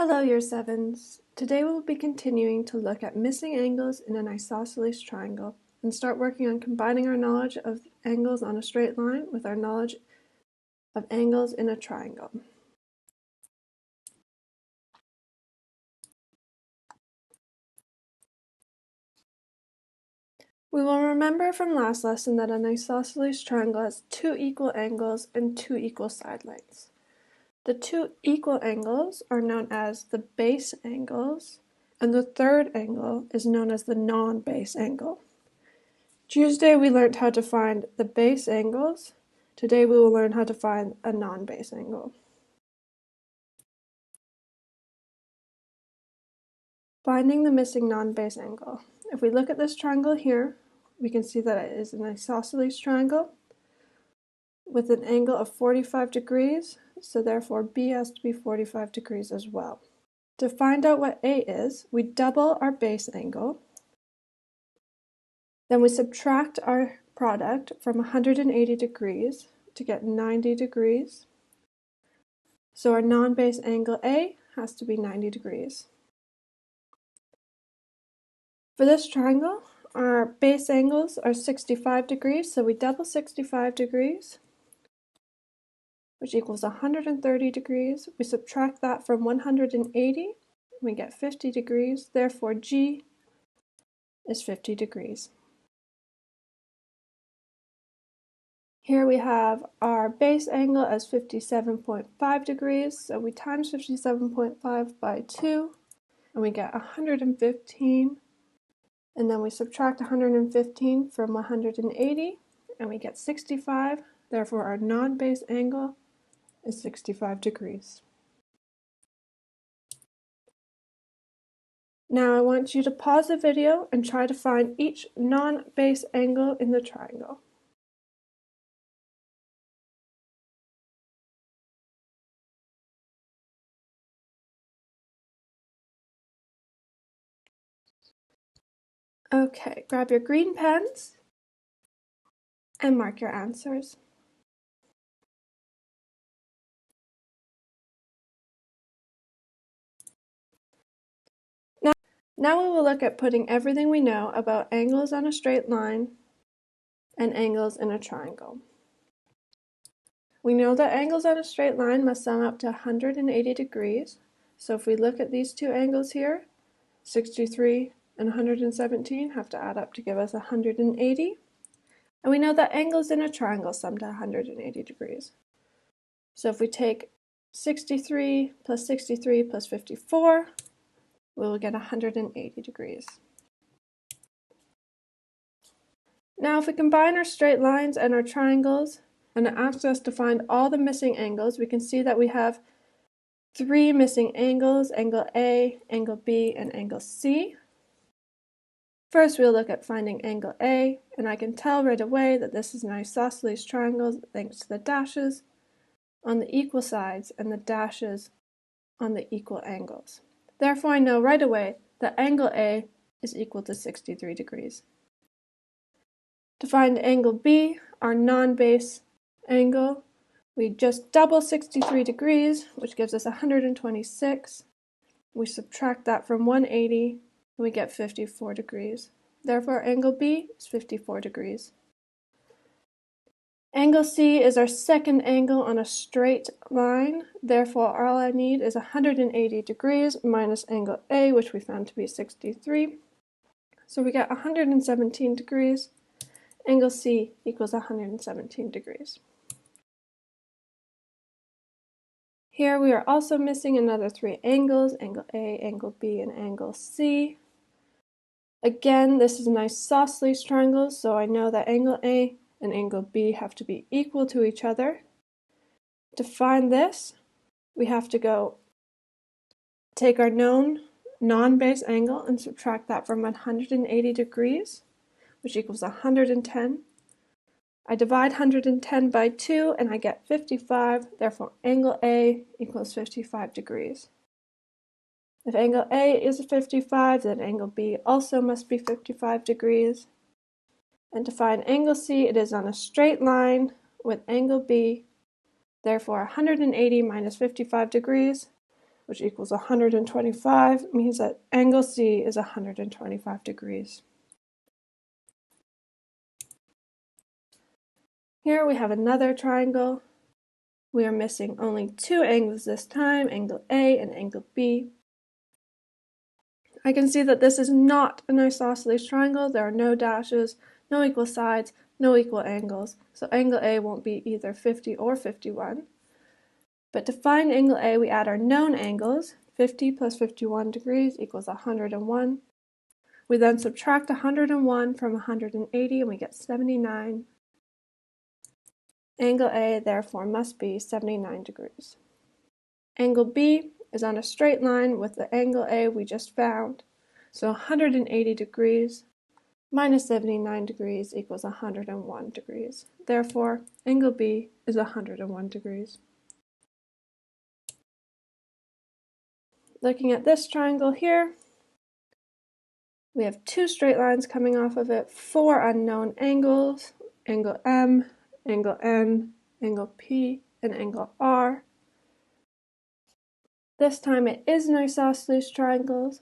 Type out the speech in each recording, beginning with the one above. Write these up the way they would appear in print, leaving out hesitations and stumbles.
Hello, Year 7s. Today we will be continuing to look at missing angles in an isosceles triangle and start working on combining our knowledge of angles on a straight line with our knowledge of angles in a triangle. We will remember from last lesson that an isosceles triangle has two equal angles and two equal side lengths. The two equal angles are known as the base angles, and the third angle is known as the non-base angle. Tuesday we learned how to find the base angles. Today we will learn how to find a non-base angle. Finding the missing non-base angle. If we look at this triangle here, we can see that it is an isosceles triangle with an angle of 45 degrees, so therefore B has to be 45 degrees as well. To find out what A is, we double our base angle, then we subtract our product from 180 degrees to get 90 degrees. So our non-base angle A has to be 90 degrees. For this triangle, our base angles are 65 degrees, so we double 65 degrees, which equals 130 degrees. We subtract that from 180, we get 50 degrees. Therefore, G is 50 degrees. Here we have our base angle as 57.5 degrees, so we times 57.5 by 2, and we get 115, and then we subtract 115 from 180, and we get 65, therefore our non-base angle is 65 degrees. Now I want you to pause the video and try to find each non-base angle in the triangle. Okay, grab your green pens and mark your answers. Now we will look at putting everything we know about angles on a straight line and angles in a triangle. We know that angles on a straight line must sum up to 180 degrees. So if we look at these two angles here, 63 and 117 have to add up to give us 180. And we know that angles in a triangle sum to 180 degrees. So if we take 63 plus 63 plus 54, we will get 180 degrees. Now if we combine our straight lines and our triangles, and it asks us to find all the missing angles, we can see that we have three missing angles: angle A, angle B, and angle C. First we'll look at finding angle A, and I can tell right away that this is an isosceles triangle thanks to the dashes on the equal sides and the dashes on the equal angles. Therefore I know right away that angle A is equal to 63 degrees. To find angle B, our non-base angle, we just double 63 degrees, which gives us 126. We subtract that from 180, and we get 54 degrees. Therefore, angle B is 54 degrees. Angle C is our second angle on a straight line. Therefore, all I need is 180 degrees minus angle A, which we found to be 63. So we get 117 degrees. Angle C equals 117 degrees. Here we are also missing another three angles: angle A, angle B, and angle C. Again, this is an isosceles triangle, so I know that angle A and angle B have to be equal to each other. To find this, we have to take our known non-base angle and subtract that from 180 degrees, which equals 110. I divide 110 by 2 and I get 55, therefore angle A equals 55 degrees. If angle A is 55, then angle B also must be 55 degrees. And to find angle C, it is on a straight line with angle B, therefore 180 minus 55 degrees, which equals 125, means that angle C is 125 degrees. Here we have another triangle. We are missing only two angles this time, angle A and angle B. I can see that this is not an isosceles triangle. There are no dashes, no equal sides, no equal angles. So angle A won't be either 50 or 51. But to find angle A, we add our known angles. 50 plus 51 degrees equals 101. We then subtract 101 from 180 and we get 79. Angle A therefore must be 79 degrees. Angle B is on a straight line with the angle A we just found. So 180 degrees minus 79 degrees equals 101 degrees. Therefore, angle B is 101 degrees. Looking at this triangle here, we have two straight lines coming off of it, four unknown angles, angle M, angle N, angle P, and angle R. This time it is an isosceles triangle,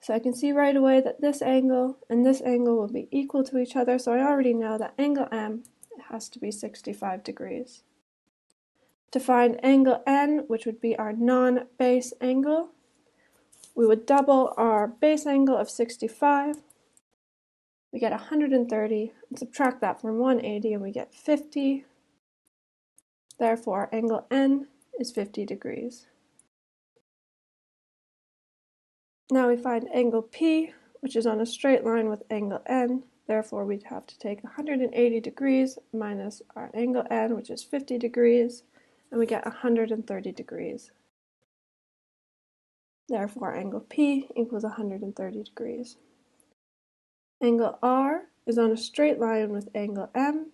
so I can see right away that this angle and this angle will be equal to each other, so I already know that angle M has to be 65 degrees. To find angle N, which would be our non-base angle, we would double our base angle of 65. We get 130, and subtract that from 180, and we get 50. Therefore, angle N is 50 degrees. Now we find angle P, which is on a straight line with angle N. Therefore, we'd have to take 180 degrees minus our angle N, which is 50 degrees, and we get 130 degrees. Therefore, angle P equals 130 degrees. Angle R is on a straight line with angle M.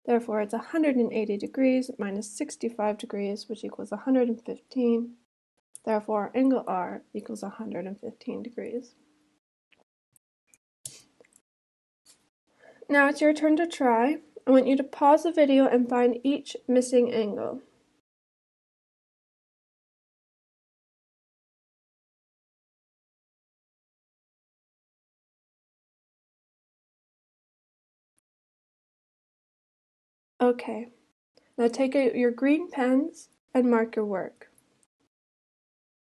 Therefore, it's 180 degrees minus 65 degrees, which equals 115. Therefore, angle R equals 115 degrees. Now it's your turn to try. I want you to pause the video and find each missing angle. Okay, now take out your green pens and mark your work.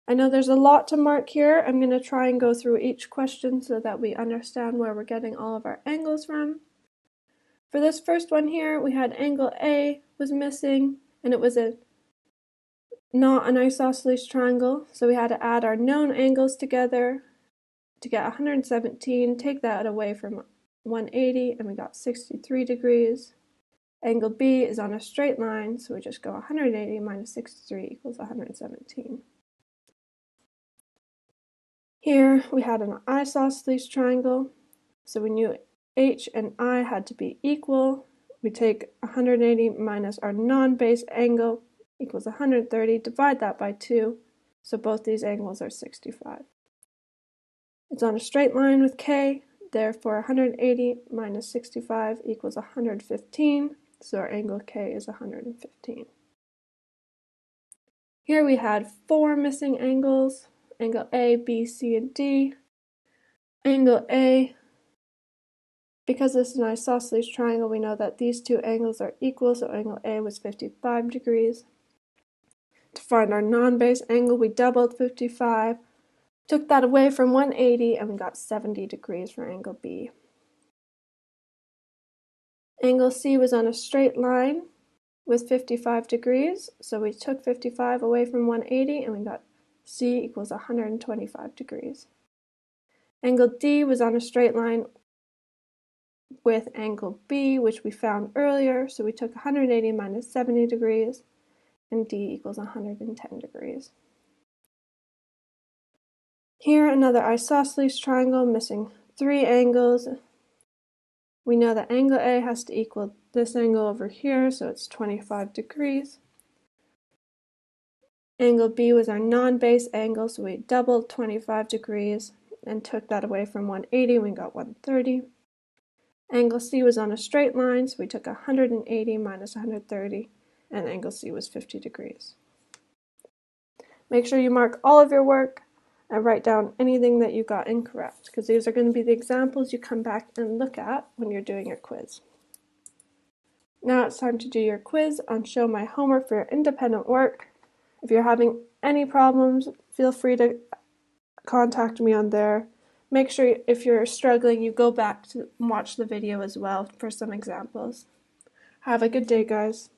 I know there's a lot to mark here. I'm going to try and go through each question so that we understand where we're getting all of our angles from. For this first one here, we had angle A was missing, and it was not an isosceles triangle, so we had to add our known angles together to get 117, take that away from 180, and we got 63 degrees. Angle B is on a straight line, so we just go 180 minus 63 equals 117. Here we had an isosceles triangle, so we knew H and I had to be equal. We take 180 minus our non-base angle equals 130, divide that by 2, so both these angles are 65. It's on a straight line with K, therefore 180 minus 65 equals 115, so our angle K is 115. Here we had four missing angles, angle A, B, C, and D. Angle A, because this is an isosceles triangle, we know that these two angles are equal, so angle A was 55 degrees. To find our non-base angle, we doubled 55, took that away from 180, and we got 70 degrees for angle B. Angle C was on a straight line with 55 degrees, so we took 55 away from 180, and we got C equals 125 degrees. Angle D was on a straight line with angle B, which we found earlier, so we took 180 minus 70 degrees, and D equals 110 degrees. Here, another isosceles triangle missing three angles. We know that angle A has to equal this angle over here, so it's 25 degrees. Angle B was our non-base angle, so we doubled 25 degrees and took that away from 180, and we got 130. Angle C was on a straight line, so we took 180 minus 130, and angle C was 50 degrees. Make sure you mark all of your work and write down anything that you got incorrect, because these are going to be the examples you come back and look at when you're doing your quiz. Now it's time to do your quiz on Show My Homework for your independent work. If you're having any problems, feel free to contact me on there. Make sure if you're struggling, you go back to watch the video as well for some examples. Have a good day, guys.